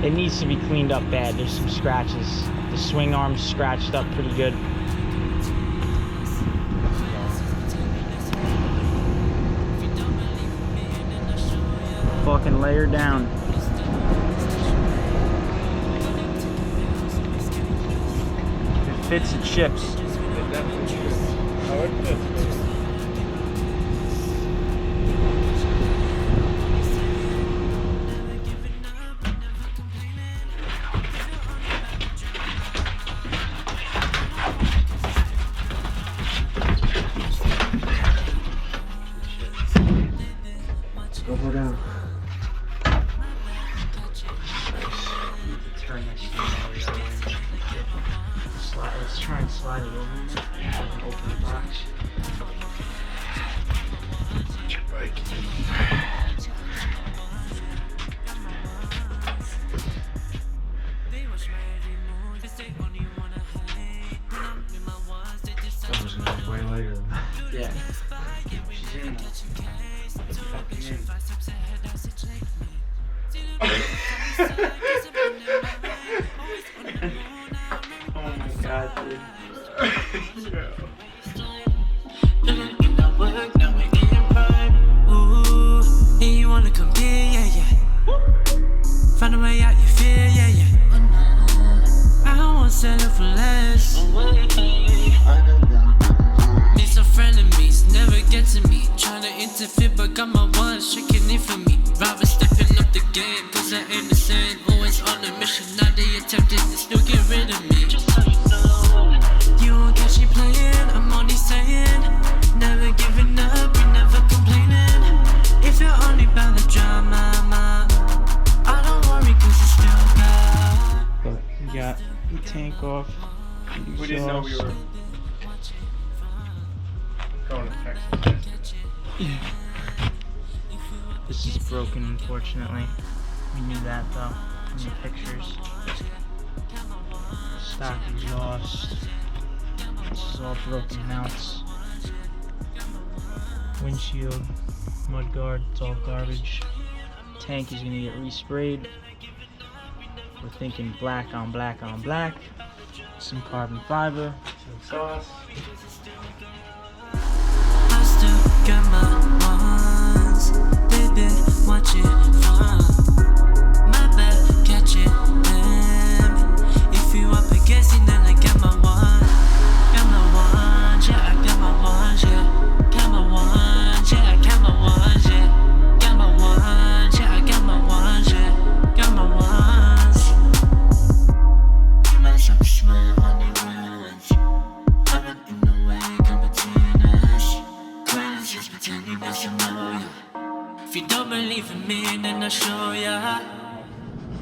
It needs to be cleaned up bad. There's some scratches. The swing arm's scratched up pretty good. Fucking lay her down. If it fits, it ships. It definitely ships. Oh, it fits. Go down. Turn this thing over. Let's try and slide it over. Open the box. Get your bike. That was gonna be way later than that. Yeah. She's in. Fucking in. Oh my god, dude. You wanna compete, yeah, yeah. Find a way out, you fear, yeah, yeah. I don't wanna settle for less. Need some frenemies, never get to me. Tryna interfere, but got my ones shaking it for me. Rather stepping up the game, cause I ain't the same. Always on a mission, now they attempted to still get rid of me. Just so you know, you won't catch me playing, I'm only saying. Never giving up, we never complaining. If you're only about the drama, I don't worry cause it's still God. But we got the tank off. We didn't know we were going to Texas. This is broken, unfortunately. We knew that though from the pictures. Stock exhaust. This is all broken mounts. Windshield, mud guard, it's all garbage. Tank is gonna get resprayed. We're thinking black on black on black. Some carbon fiber. Some sauce. I still got my ones, baby, watch it from my bad, catch it, damn. If you up against it, then I got my one, yeah, I got my ones, yeah, got my ones, yeah, I got my ones, yeah, got my ones, yeah, I got my ones, yeah, got my ones. You might suck smile on your runs, I'm in the way, come between us. Just pretending that you know ya. If you don't believe in me, then I'll show ya.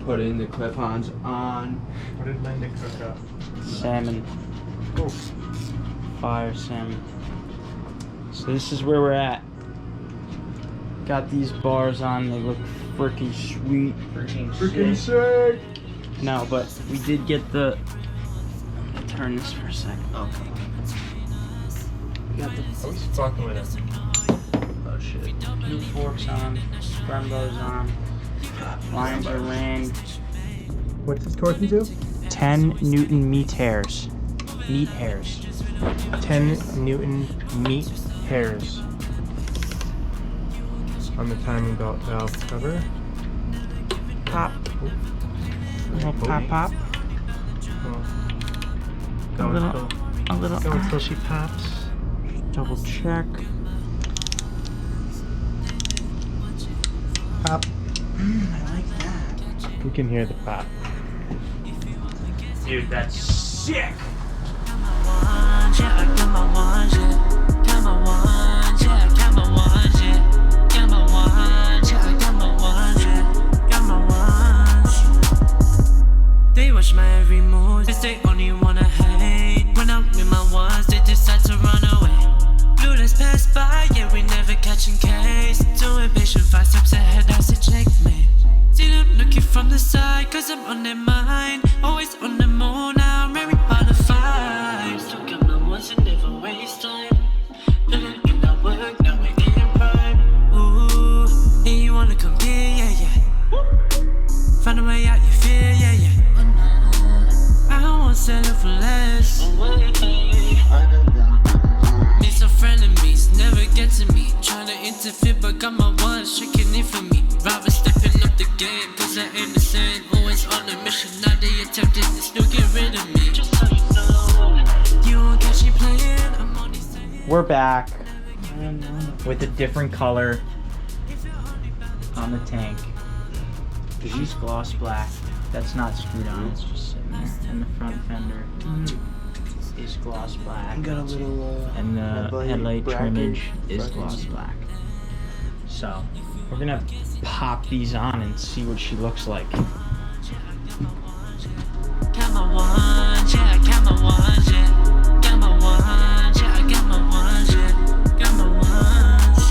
Putting the clip-ons on. What did Linda cook up? Salmon. Oh, Fire salmon. So this is where we're at. Got these bars on, they look freaking sweet. freaking sick! No, but we did get the... Turn this for a second. Oh, come on. We got the I was fucking with it. oh shit. New forks on, scramblers on, lines are laying. What's this torquing to? 10 Newton meat hairs. Meat hairs. 10 Newton meat hairs on the timing belt valve cover. Pop. Little pop pop. Well, A little. go until she pops. Double check. Pop. I like that. We can hear the pop. Dude, that's sick. Got my ones, yeah, I got my ones, yeah. Got my ones, yeah, I got my ones, yeah. Got my ones, yeah, I got my ones, yeah. Got my ones. They watch my every move, they only wanna hate. When I'm with my ones, they decide to run away. Let's pass by, yeah, we never catching case. Too impatient, 5 steps ahead, that's a checkmate. See them looking from the side, cause I'm on their mind. Always on the moon, now I'm very hard to find. Still got my ones and never waste time. Living in our work, now we're in prime. Ooh, and you wanna compete, yeah, yeah. Find a way out, sell it for less. Me some frenemies, never get to me. Tryna interfere, but got my ones shaking it for me. Robert stepping up the game, cause I ain't the same. Always on a mission, now they attempted to still get rid of me. You won't catch me playing, I'm only saying. We're back with a different color on the tank. She's gloss black. That's not screwed on, it's just sitting there. And the front fender is gloss black. Got a little And the headlight bracket. trimmage is gloss black. So we're gonna pop these on and see what she looks like. Got my ones, yeah, got my ones, yeah. Got my ones, yeah, I got my ones, yeah. Got my ones.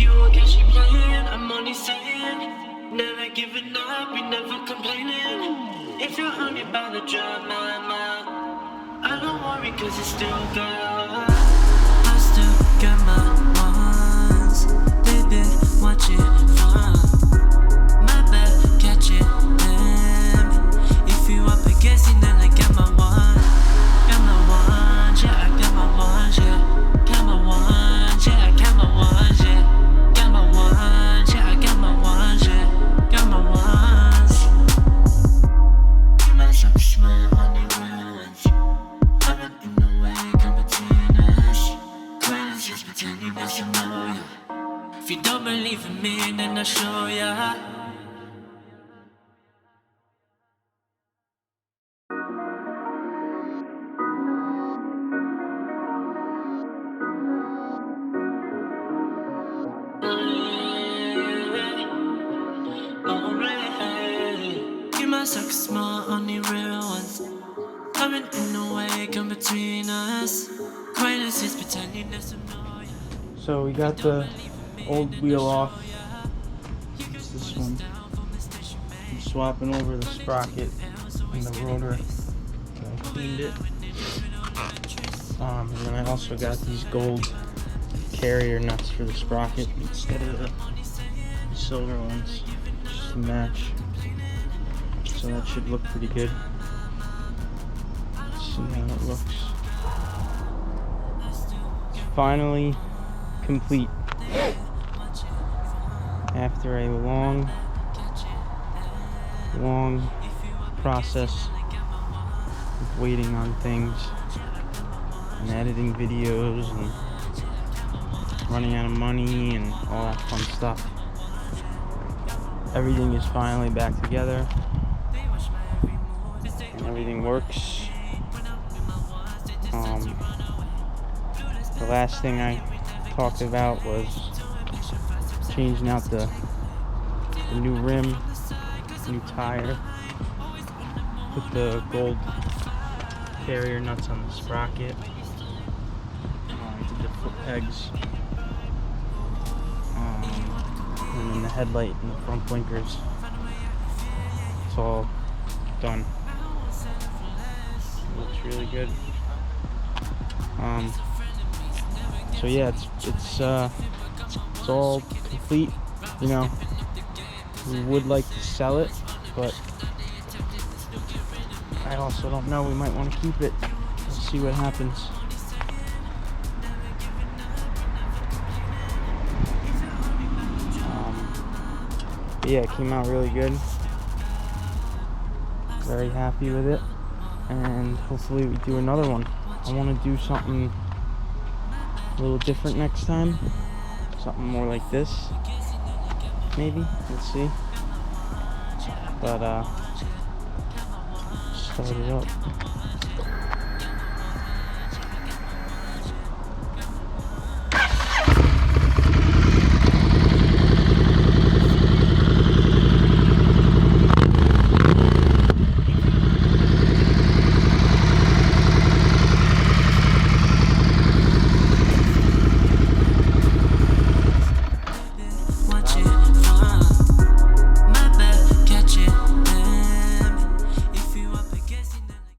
You won't catch me playing, I'm only saying. Never giving up, we never complaining. If you're hungry by the drama, I don't worry cause it's still good. I still got my ones. Baby, watch it fun. My bad, catch it, damn. If you up against it, then I got my one. Got my ones, yeah, I got my ones, yeah. Got my ones, yeah, I got my ones, yeah. Got my ones, yeah, I got my ones, yeah. Got my ones. You must have smile on the ruins. Coming in the way, come between us. Greatness just pretending that you know ya. If you don't believe in me, then I'll show ya. You must suck small on the real ones. Coming in the way, come between us. Greatness is pretending there's some noise. So we got the old wheel off. It's this one. I'm swapping over the sprocket and the rotor. I cleaned it. And then I also got these gold carrier nuts for the sprocket instead of the silver ones, just to match. So that should look pretty good. Let's see how it looks. It's finally complete after a long process of waiting on things and editing videos and running out of money and all that fun stuff. Everything is finally back together and everything works. The last thing I talked about was changing out the new rim, new tire, put the gold carrier nuts on the sprocket, did the foot pegs, and then the headlight and the front blinkers. It's all done. It looks really good. So yeah, it's all complete. You know, we would like to sell it, but I also don't know. We might want to keep it. We'll see what happens. But yeah, it came out really good. Very happy with it, and hopefully we do another one. I want to do something a little different next time. Something more like this, maybe. Let's see. But start it up.